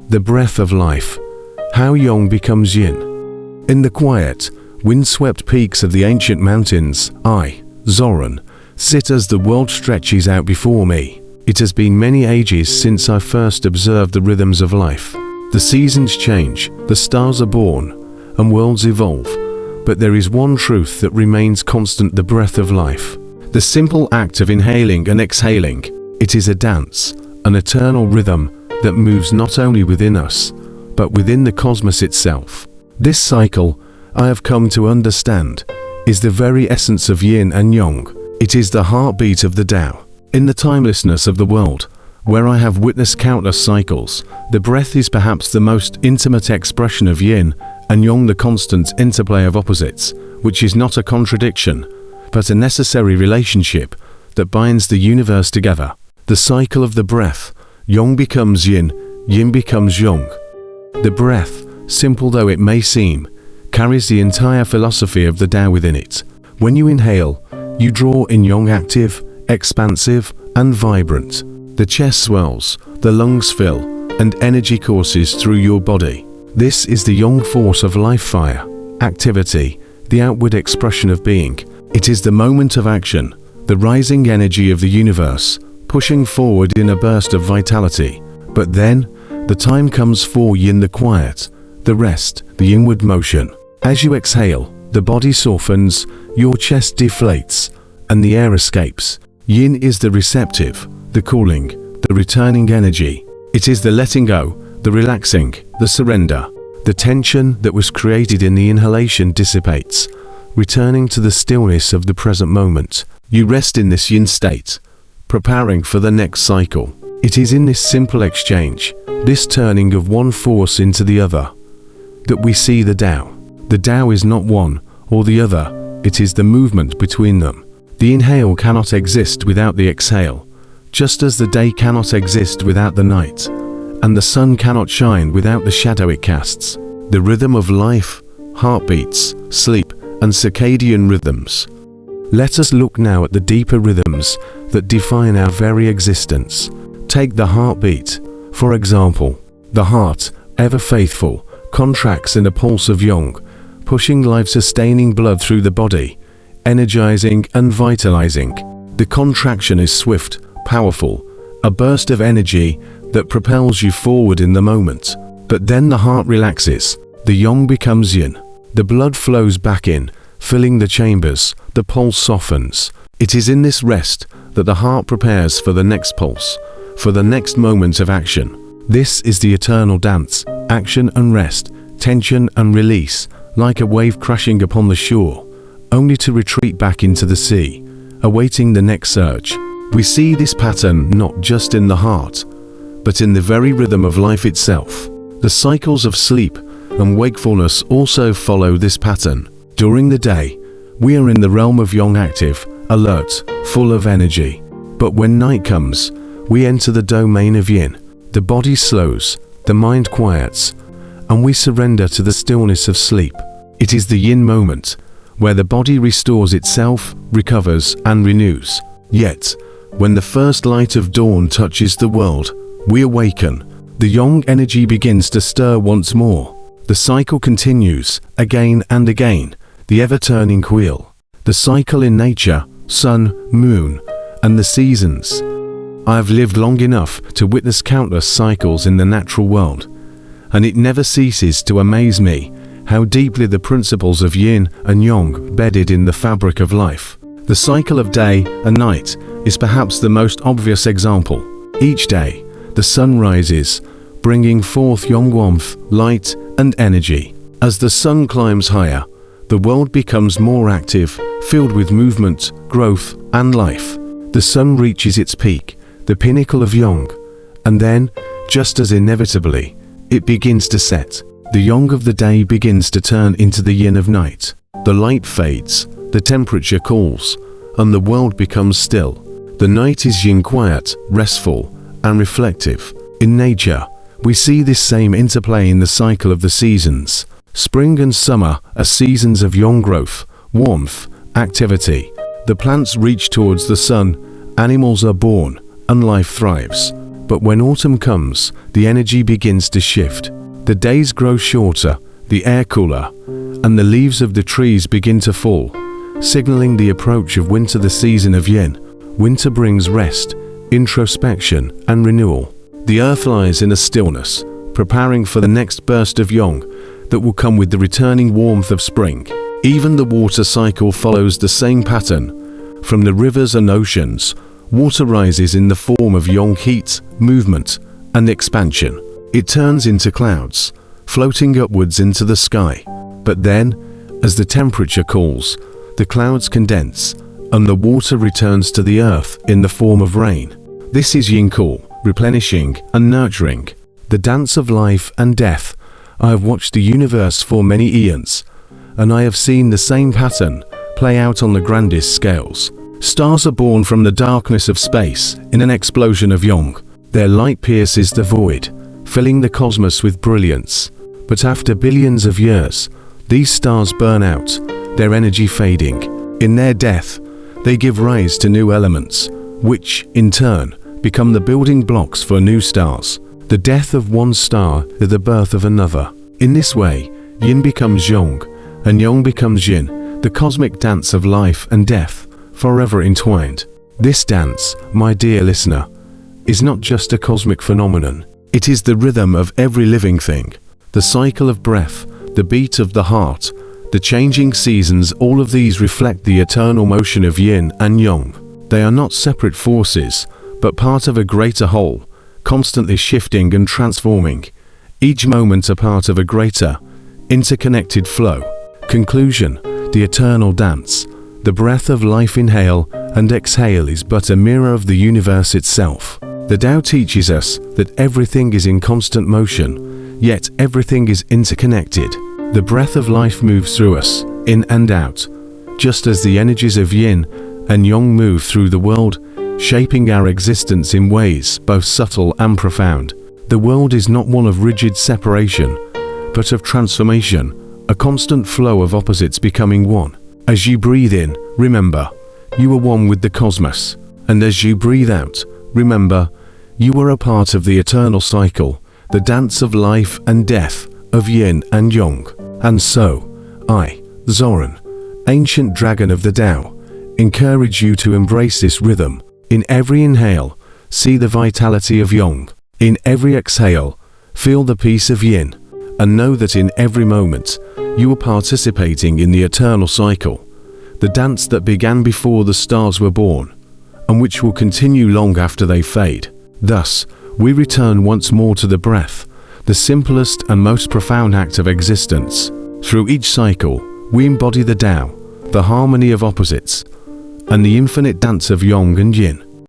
the breath of life. How yang becomes yin. In the quiet, windswept peaks of the ancient mountains, I, Zoran, sit as the world stretches out before me. It has been many ages since I first observed the rhythms of life. The seasons change, the stars are born, and worlds evolve. But there is one truth that remains constant: the breath of life. The simple act of inhaling and exhaling. It is a dance, an eternal rhythm that moves not only within us, but within the cosmos itself. This cycle, I have come to understand, is the very essence of yin and yang. It is the heartbeat of the Tao. In the timelessness of the world, where I have witnessed countless cycles, the breath is perhaps the most intimate expression of yin and yang, the constant interplay of opposites, which is not a contradiction, but a necessary relationship that binds the universe together. The cycle of the breath: yang becomes yin, yin becomes yang. The breath, simple though it may seem, carries the entire philosophy of the Tao within it. When you inhale, you draw in yang, active, expansive, and vibrant. The chest swells, the lungs fill, and energy courses through your body. This is the yang force of life, fire, activity, the outward expression of being. It is the moment of action, the rising energy of the universe, pushing forward in a burst of vitality. But then, the time comes for yin, the quiet, the rest, the inward motion. As you exhale, the body softens, your chest deflates, and the air escapes. Yin is the receptive, the cooling, the returning energy. It is the letting go, the relaxing, the surrender. The tension that was created in the inhalation dissipates, returning to the stillness of the present moment. You rest in this yin state, preparing for the next cycle. It is in this simple exchange, this turning of one force into the other, that we see the Tao. The Tao is not one or the other, it is the movement between them. The inhale cannot exist without the exhale, just as the day cannot exist without the night, and the sun cannot shine without the shadow it casts. The rhythm of life, heartbeats, sleep, and circadian rhythms. Let us look now at the deeper rhythms that define our very existence. Take the heartbeat, for example. The heart, ever faithful, contracts in a pulse of yang, pushing life-sustaining blood through the body, energizing and vitalizing. The contraction is swift, powerful, a burst of energy that propels you forward in the moment. But then the heart relaxes, the yang becomes yin. The blood flows back in, filling the chambers, the pulse softens. It is in this rest that the heart prepares for the next pulse, for the next moment of action. This is the eternal dance, action and rest, tension and release, like a wave crashing upon the shore, only to retreat back into the sea, awaiting the next surge. We see this pattern not just in the heart, but in the very rhythm of life itself. The cycles of sleep and wakefulness also follow this pattern. During the day, we are in the realm of yang, active, alert, full of energy. But when night comes, we enter the domain of yin. The body slows, the mind quiets, and we surrender to the stillness of sleep. It is the yin moment, where the body restores itself, recovers, and renews. Yet, when the first light of dawn touches the world, we awaken. The yang energy begins to stir once more. The cycle continues, again and again, the ever-turning wheel. The cycle in nature, sun, moon, and the seasons. I have lived long enough to witness countless cycles in the natural world, and it never ceases to amaze me how deeply the principles of yin and yang bedded in the fabric of life. The cycle of day and night is perhaps the most obvious example. Each day, the sun rises, bringing forth yang warmth, light, and energy. As the sun climbs higher, the world becomes more active, filled with movement, growth, and life. The sun reaches its peak, the pinnacle of yang, and then, just as inevitably, it begins to set. The yang of the day begins to turn into the yin of night. The light fades, the temperature cools, and the world becomes still. The night is yin, quiet, restful, and reflective. In nature, we see this same interplay in the cycle of the seasons. Spring and summer are seasons of yang growth, warmth, activity. The plants reach towards the sun, animals are born, and life thrives. But when autumn comes, the energy begins to shift. The days grow shorter, the air cooler, and the leaves of the trees begin to fall, signaling the approach of winter, the season of yin. Winter brings rest, introspection, and renewal. The earth lies in a stillness, preparing for the next burst of yang that will come with the returning warmth of spring. Even the water cycle follows the same pattern. From the rivers and oceans, water rises in the form of yang, heat, movement, and expansion. It turns into clouds, floating upwards into the sky. But then, as the temperature cools, the clouds condense, and the water returns to the earth in the form of rain. This is yin, cool, replenishing, and nurturing. The dance of life and death. I have watched the universe for many eons, and I have seen the same pattern play out on the grandest scales. Stars are born from the darkness of space in an explosion of yang. Their light pierces the void, filling the cosmos with brilliance. But after billions of years, these stars burn out, their energy fading. In their death, they give rise to new elements, which, in turn, become the building blocks for new stars. The death of one star is the birth of another. In this way, yin becomes yang, and yang becomes yin, the cosmic dance of life and death, forever entwined. This dance, my dear listener, is not just a cosmic phenomenon. It is the rhythm of every living thing, the cycle of breath, the beat of the heart, the changing seasons. All of these reflect the eternal motion of yin and yang. They are not separate forces, but part of a greater whole, constantly shifting and transforming, each moment a part of a greater, interconnected flow. Conclusion: the eternal dance. The breath of life, inhale and exhale, is but a mirror of the universe itself. The Tao teaches us that everything is in constant motion, yet everything is interconnected. The breath of life moves through us, in and out, just as the energies of yin and yang move through the world, shaping our existence in ways both subtle and profound. The world is not one of rigid separation, but of transformation, a constant flow of opposites becoming one. As you breathe in, remember, you are one with the cosmos, and as you breathe out, remember, you are a part of the eternal cycle, the dance of life and death, of yin and yang. And so, I, Zoran, ancient dragon of the Tao, encourage you to embrace this rhythm. In every inhale, see the vitality of yang. In every exhale, feel the peace of yin, and know that in every moment, you are participating in the eternal cycle, the dance that began before the stars were born, and which will continue long after they fade. Thus, we return once more to the breath, the simplest and most profound act of existence. Through each cycle, we embody the Tao, the harmony of opposites, and the infinite dance of yang and yin.